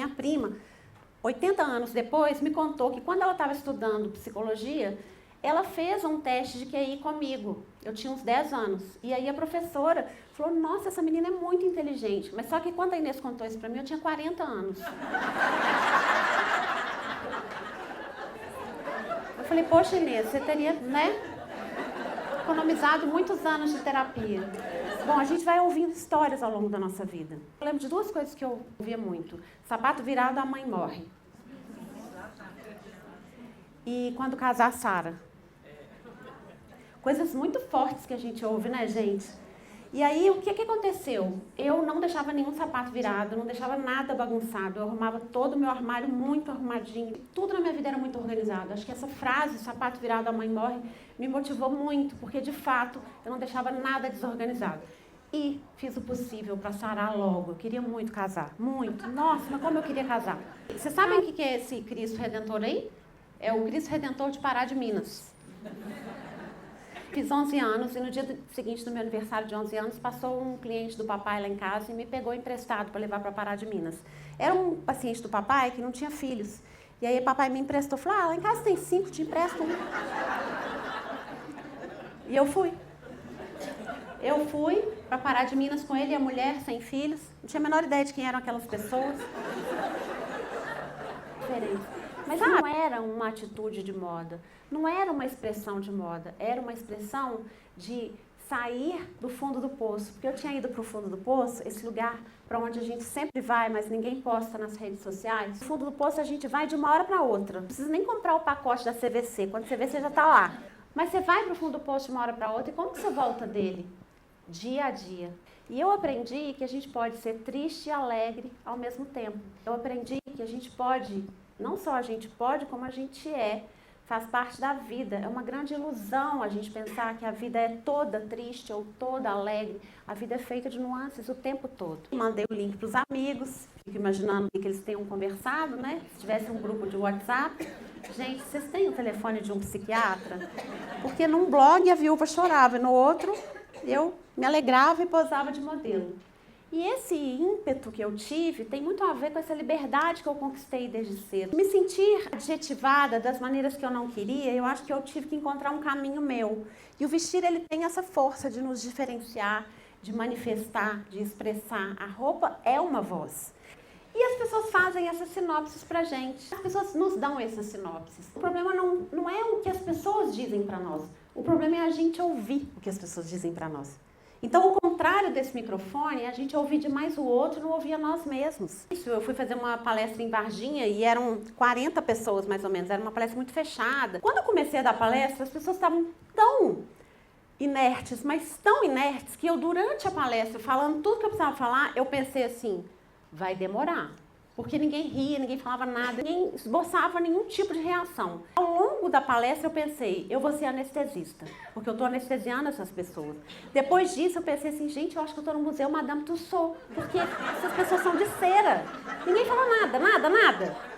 Minha prima, 80 anos depois, me contou que quando ela estava estudando psicologia, ela fez um teste de QI comigo. Eu tinha uns 10 anos. E aí a professora falou, nossa, essa menina é muito inteligente. Mas só que quando a Inês contou isso pra mim, eu tinha 40 anos. Eu falei, poxa, Inês, você teria, né, economizado muitos anos de terapia. Bom, a gente vai ouvindo histórias ao longo da nossa vida. Eu lembro de duas coisas que eu ouvia muito. Sapato virado, a mãe morre. E quando casar, Sara. Coisas muito fortes que a gente ouve, né, gente? E aí, o que aconteceu? Eu não deixava nenhum sapato virado, não deixava nada bagunçado. Eu arrumava todo o meu armário muito arrumadinho. Tudo na minha vida era muito organizado. Acho que essa frase, sapato virado, a mãe morre, me motivou muito, porque, de fato, eu não deixava nada desorganizado. E fiz o possível para sarar logo. Eu queria muito casar. Muito. Nossa, mas como eu queria casar. Vocês sabem o que é esse Cristo Redentor aí? É o Cristo Redentor de Pará de Minas. Fiz 11 anos e no dia seguinte do meu aniversário de 11 anos, passou um cliente do papai lá em casa e me pegou emprestado para levar para Pará de Minas. Era um paciente do papai que não tinha filhos. E aí o papai me emprestou, falou, lá em casa tem 5, te empresto 1. E eu fui. Eu fui para Pará de Minas com ele e a mulher, sem filhos. Não tinha a menor ideia de quem eram aquelas pessoas. Diferente. Mas não era uma atitude de moda, não era uma expressão de moda, era uma expressão de sair do fundo do poço. Porque eu tinha ido para o fundo do poço, esse lugar para onde a gente sempre vai, mas ninguém posta nas redes sociais. No fundo do poço a gente vai de uma hora para outra. Não precisa nem comprar o pacote da CVC, quando você vê, você já está lá. Mas você vai para o fundo do poço de uma hora para outra e como que você volta dele? Dia a dia. E eu aprendi que a gente pode ser triste e alegre ao mesmo tempo. Eu aprendi que a gente pode... Não só a gente pode, como a gente é. Faz parte da vida. É uma grande ilusão a gente pensar que a vida é toda triste ou toda alegre. A vida é feita de nuances o tempo todo. Mandei o link para os amigos. Fico imaginando que eles tenham conversado, né? Se tivesse um grupo de WhatsApp. Gente, vocês têm o telefone de um psiquiatra? Porque num blog a viúva chorava e no outro eu me alegrava e posava de modelo. E esse ímpeto que eu tive tem muito a ver com essa liberdade que eu conquistei desde cedo. Me sentir adjetivada das maneiras que eu não queria, eu acho que eu tive que encontrar um caminho meu. E o vestir, ele tem essa força de nos diferenciar, de manifestar, de expressar. A roupa é uma voz. E as pessoas fazem essas sinopses pra gente. As pessoas nos dão essas sinopses. O problema não é o que as pessoas dizem pra nós. O problema é a gente ouvir o que as pessoas dizem pra nós. Então, o contrário desse microfone é a gente ouvir demais o outro e não ouvir a nós mesmos. Eu fui fazer uma palestra em Varginha e eram 40 pessoas, mais ou menos. Era uma palestra muito fechada. Quando eu comecei a dar palestra, as pessoas estavam tão inertes, mas tão inertes, que eu, durante a palestra, falando tudo que eu precisava falar, eu pensei assim, vai demorar. Porque ninguém ria, ninguém falava nada, ninguém esboçava nenhum tipo de reação. Ao longo da palestra eu pensei, eu vou ser anestesista, porque eu estou anestesiando essas pessoas. Depois disso eu pensei assim, gente, eu acho que eu estou no Museu Madame Tussauds, porque essas pessoas são de cera. Ninguém falou nada.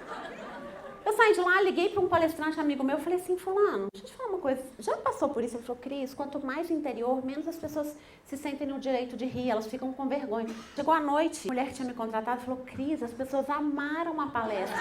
Eu saí de lá, liguei para um palestrante amigo meu, falei assim, fulano, deixa eu te falar uma coisa, já passou por isso? Ele falou, Cris, quanto mais interior, menos as pessoas se sentem no direito de rir, elas ficam com vergonha. Chegou à noite, a mulher que tinha me contratado falou, Cris, as pessoas amaram a palestra.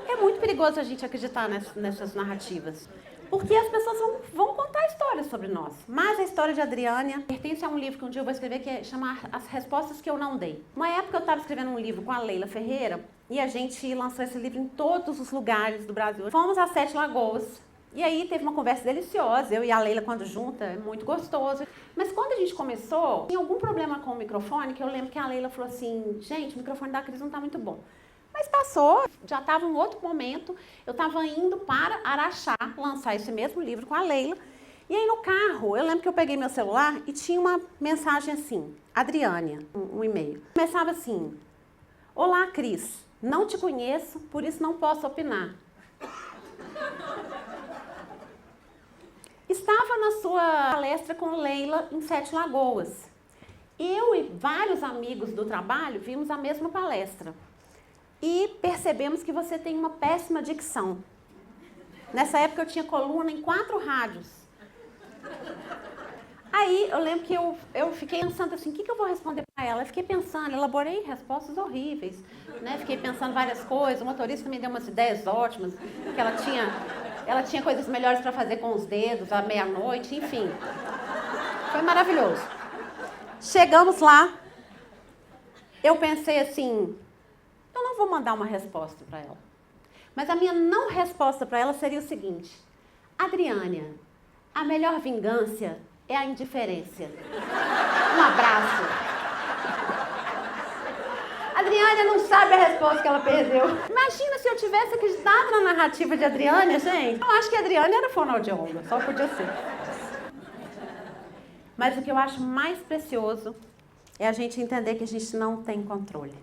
É muito perigoso a gente acreditar nessas narrativas. Porque as pessoas vão contar histórias sobre nós. Mas a história de Adriânia pertence a um livro que um dia eu vou escrever que chama As Respostas que Eu Não Dei. Uma época eu estava escrevendo um livro com a Leila Ferreira e a gente lançou esse livro em todos os lugares do Brasil. Fomos a 7 Lagoas. E aí teve uma conversa deliciosa, eu e a Leila quando junta, é muito gostoso. Mas quando a gente começou, tinha algum problema com o microfone, que eu lembro que a Leila falou assim, gente, o microfone da Cris não está muito bom. Mas passou, já estava um outro momento, eu estava indo para Araxá lançar esse mesmo livro com a Leila. E aí no carro, eu lembro que eu peguei meu celular e tinha uma mensagem assim, Adriânia, um e-mail. Começava assim, olá Cris, não te conheço, por isso não posso opinar. Estava na sua palestra com Leila em 7 Lagoas. Eu e vários amigos do trabalho vimos a mesma palestra. E percebemos que você tem uma péssima dicção. Nessa época eu tinha coluna em 4 rádios. Aí eu lembro que eu fiquei pensando assim, o que eu vou responder para ela? Eu fiquei pensando, elaborei respostas horríveis, né? Fiquei pensando várias coisas, o motorista me deu umas ideias ótimas, que ela tinha coisas melhores para fazer com os dedos à meia-noite, enfim. Foi maravilhoso. Chegamos lá, eu pensei assim, eu não vou mandar uma resposta para ela. Mas a minha não resposta para ela seria o seguinte: Adriânia, a melhor vingança é a indiferença. Um abraço. A Adriânia não sabe a resposta que ela perdeu. Imagina se eu tivesse acreditado na narrativa de Adriânia, gente. Eu acho que a Adriânia era fonoaudióloga, só podia ser. Mas o que eu acho mais precioso é a gente entender que a gente não tem controle.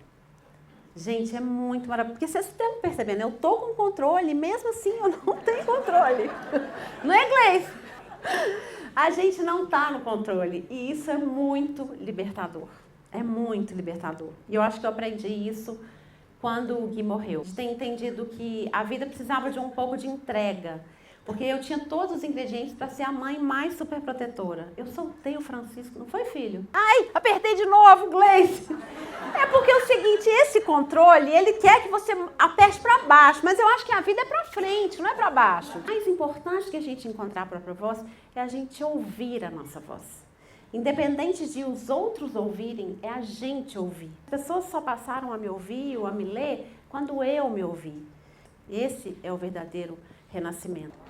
Gente, é muito maravilhoso. Porque vocês estão percebendo, eu tô com controle, mesmo assim eu não tenho controle. Não é inglês? A gente não está no controle. E isso é muito libertador. É muito libertador. E eu acho que eu aprendi isso quando o Gui morreu. A gente tem entendido que a vida precisava de um pouco de entrega. Porque eu tinha todos os ingredientes para ser a mãe mais superprotetora. Eu soltei o Francisco, não foi, filho? Ai, apertei de novo, Gleice. É porque é o seguinte, esse controle, ele quer que você aperte para baixo, mas eu acho que a vida é para frente, não é para baixo. O mais importante que a gente encontrar a própria voz é a gente ouvir a nossa voz. Independente de os outros ouvirem, é a gente ouvir. As pessoas só passaram a me ouvir ou a me ler quando eu me ouvi. Esse é o verdadeiro renascimento.